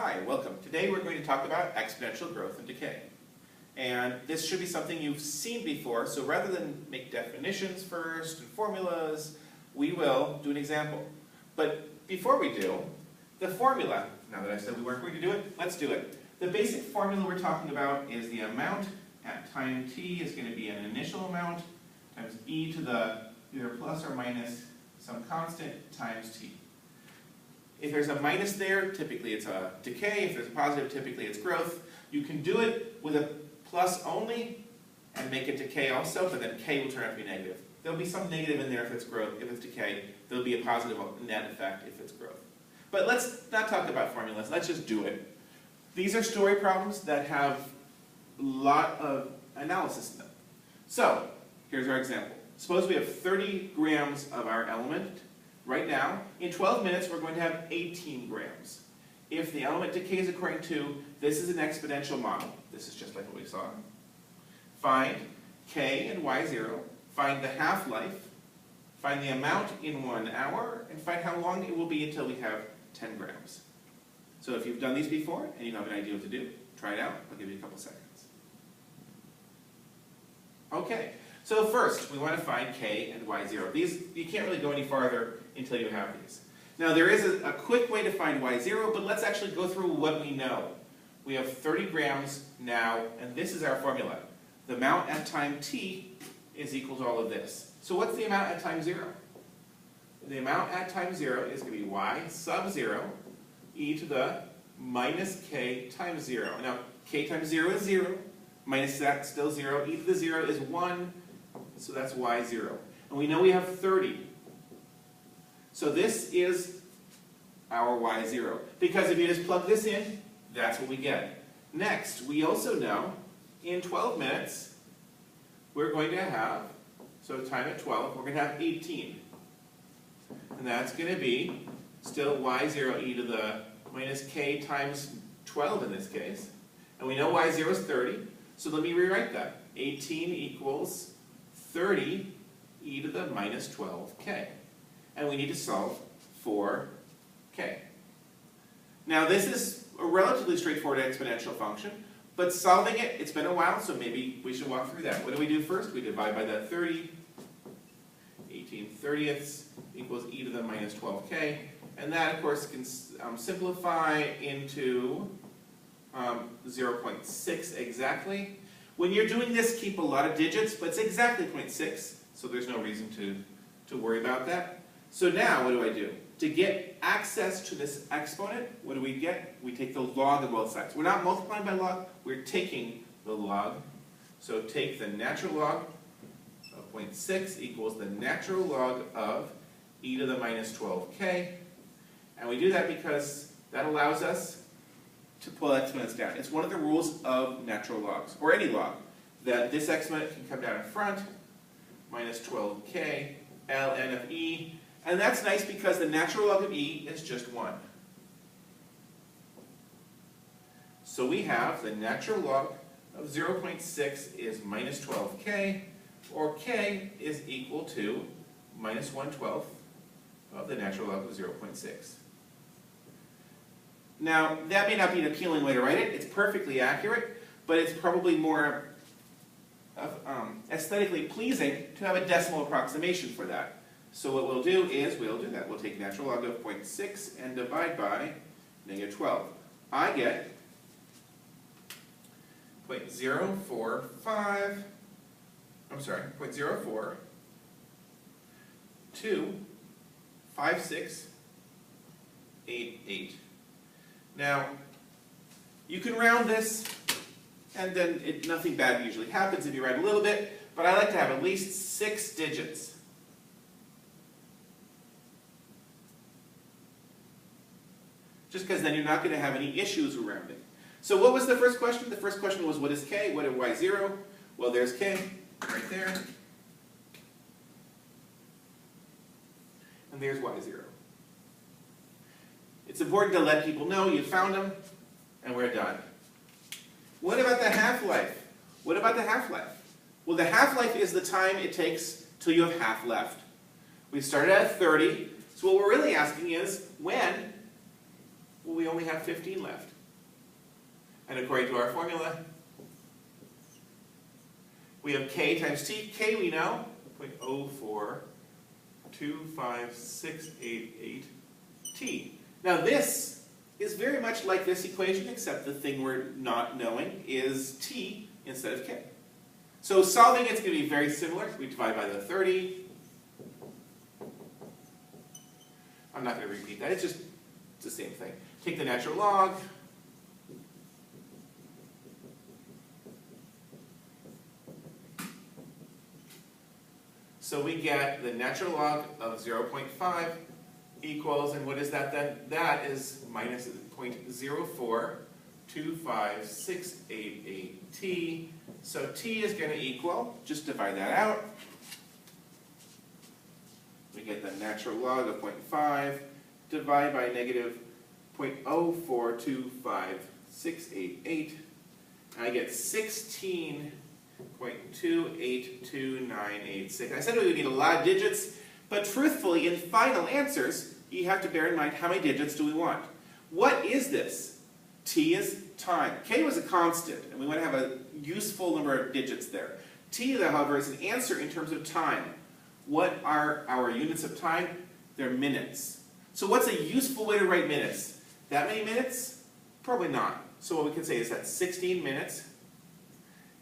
Hi, welcome. Today we're going to talk about exponential growth and decay. And this should be something you've seen before, so rather than make definitions first and formulas, we will do an example. But before we do, the formula, now that I said we weren't going to do it, let's do it. The basic formula we're talking about is the amount at time t is going to be an initial amount times e to the either plus or minus some constant times t. If there's a minus there, typically it's a decay. If there's a positive, typically it's growth. You can do it with a plus only and make it decay also, but then k will turn out to be negative. There'll be some negative in there if it's growth. If it's decay, there'll be a positive net effect if it's growth. But let's not talk about formulas. Let's just do it. These are story problems that have a lot of analysis in them. So here's our example. Suppose we have 30 grams of our element. Right now, in 12 minutes, we're going to have 18 grams. If the element decays according to, this is an exponential model. This is just like what we saw. Find k and y0, find the half-life, find the amount in 1 hour, and find how long it will be until we have 10 grams. So if you've done these before, and you have an idea what to do, try it out. I'll give you a couple seconds. Okay. So first, we want to find k and y0. These, you can't really go any farther until you have these. Now there is a quick way to find y0, but let's actually go through what we know. We have 30 grams now, and this is our formula. The amount at time t is equal to all of this. So what's the amount at time 0? The amount at time 0 is going to be y sub 0 e to the minus k times 0. Now k times 0 is 0, minus that still 0, e to the 0 is 1, so that's y0. And we know we have 30. So this is our y0. Because if you just plug this in, that's what we get. Next, we also know in 12 minutes, we're going to have, so time at 12, we're going to have 18. And that's going to be still y0 e to the minus k times 12 in this case. And we know y0 is 30, so let me rewrite that. 18 equals 30 e to the minus 12k. And we need to solve for k. Now this is a relatively straightforward exponential function, but solving it, it's been a while, so maybe we should walk through that. What do we do first? We divide by that 30. 18/30ths equals e to the minus 12k. And that, of course, can simplify into 0.6 exactly. When you're doing this, keep a lot of digits, but it's exactly 0.6, so there's no reason to worry about that. So now, what do I do? To get access to this exponent, what do we get? We take the log of both sides. We're not multiplying by log, we're taking the log. So take the natural log of 0.6 equals the natural log of e to the minus 12k. And we do that because that allows us to pull exponents down. It's one of the rules of natural logs, or any log, that this exponent can come down in front, minus 12k, ln of e, and that's nice because the natural log of e is just 1. So we have the natural log of 0.6 is minus 12k, or k is equal to minus 1/12 of the natural log of 0.6. Now, that may not be an appealing way to write it. It's perfectly accurate, but it's probably more aesthetically pleasing to have a decimal approximation for that. So what we'll do is, we'll do that. We'll take natural log of 0.6 and divide by negative 12. I get 0.045, I'm sorry, 0.0425688. Now, you can round this, and then nothing bad usually happens if you round a little bit, but I like to have at least 6 digits. Just because then you're not going to have any issues with rounding. So what was the first question? The first question was, what is k? What is y0? Well, there's k, right there. And there's y0. It's important to let people know you found them, and we're done. What about the half-life? What about the half-life? Well, the half-life is the time it takes till you have half left. We started at 30, so what we're really asking is, when Well, we only have 15 left. And according to our formula, we have k times t. K we know, 0.0425688 t. Now this is very much like this equation, except the thing we're not knowing is t instead of k. So solving it's going to be very similar. We divide by the 30. I'm not going to repeat that. It's just the same thing. Take the natural log. So we get the natural log of 0.5 equals, and what is that then? That is minus 0.0425688 t. So t is going to equal, just divide that out. We get the natural log of 0.5, divide by negative 0.0425688. I get 16.282986. I said we would need a lot of digits, but truthfully, in final answers, you have to bear in mind how many digits do we want. What is this? T is time. K was a constant, and we want to have a useful number of digits there. T, however, is an answer in terms of time. What are our units of time? They're minutes. So what's a useful way to write minutes? That many minutes? Probably not. So what we can say is that's 16 minutes.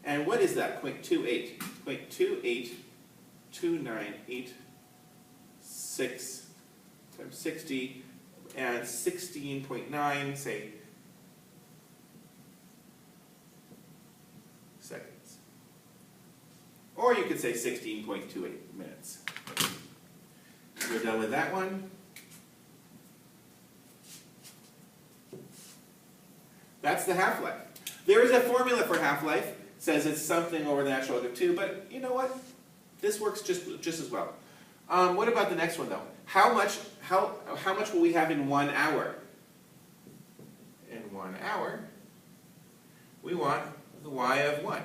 And what is that? 0.28. 0.28298 6 times 60, and 16.9, say, seconds. Or you could say 16.28 minutes. We're done with that one. That's the half-life. There is a formula for half-life. It says it's something over the natural log of 2, but you know what? This works just as well. What about the next one, though? How much will we have in 1 hour? In 1 hour, we want the y of 1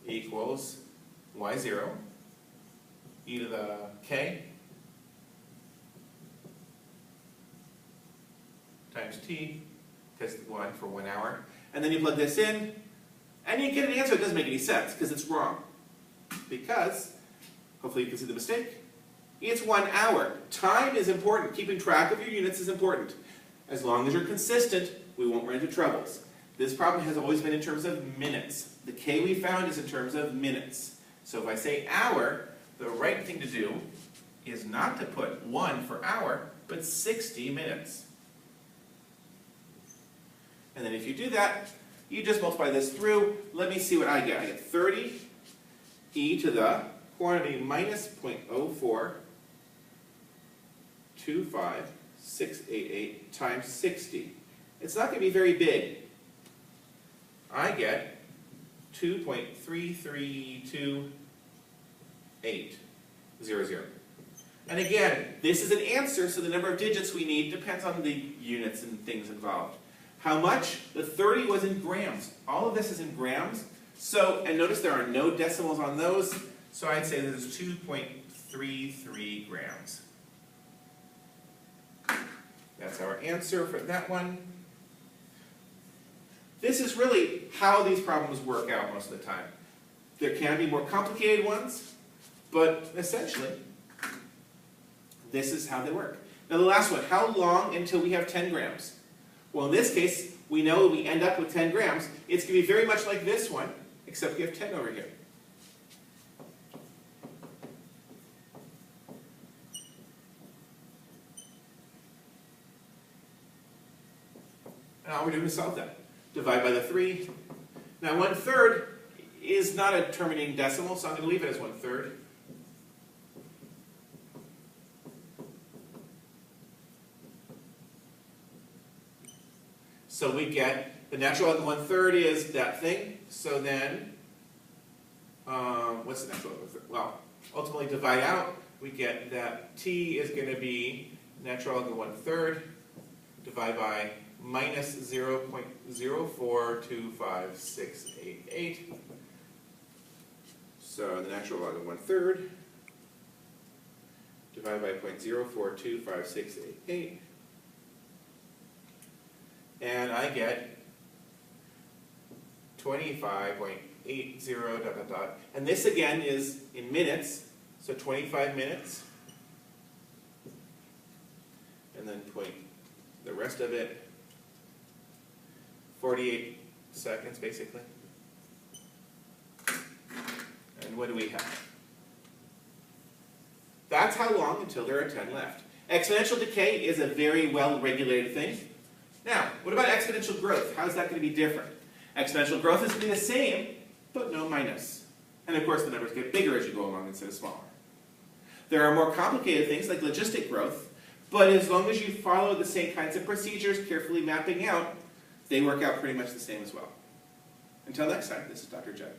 equals y0 e to the k times t, because 1 for 1 hour. And then you plug this in, and you get an answer that doesn't make any sense, because it's wrong. Because, hopefully you can see the mistake, it's 1 hour. Time is important. Keeping track of your units is important. As long as you're consistent, we won't run into troubles. This problem has always been in terms of minutes. The k we found is in terms of minutes. So if I say hour, the right thing to do is not to put 1 for hour, but 60 minutes. And then if you do that, you just multiply this through. Let me see what I get. I get 30 e to the quantity minus 0.0425688 times 60. It's not going to be very big. I get 2.33280. And again, this is an answer, so the number of digits we need depends on the units and things involved. How much? The 30 was in grams. All of this is in grams. So, and notice there are no decimals on those, so I'd say this is 2.33 grams. That's our answer for that one. This is really how these problems work out most of the time. There can be more complicated ones, but essentially, this is how they work. Now the last one, how long until we have 10 grams? Well, in this case, we know we end up with 10 grams. It's going to be very much like this one, except we have 10 over here. And all we're doing is solve that. Divide by the 3. Now 1/3 is not a terminating decimal, so I'm going to leave it as 1/3. So we get the natural log of 1/3 is that thing. So then, what's the natural log of 1/3? Well, ultimately divide out, we get that t is going to be natural log of 1/3 divided by minus 0.0425688. So the natural log of 1/3 divided by 0.0425688 and I get 25.80 ... And this again is in minutes, so 25 minutes. And then the rest of it, 48 seconds basically. And what do we have? That's how long until there are 10 left. Exponential decay is a very well-regulated thing. Now, what about exponential growth? How is that going to be different? Exponential growth is going to be the same, but no minus. And of course, the numbers get bigger as you go along instead of smaller. There are more complicated things like logistic growth, but as long as you follow the same kinds of procedures, carefully mapping out, they work out pretty much the same as well. Until next time, this is Dr. Judd.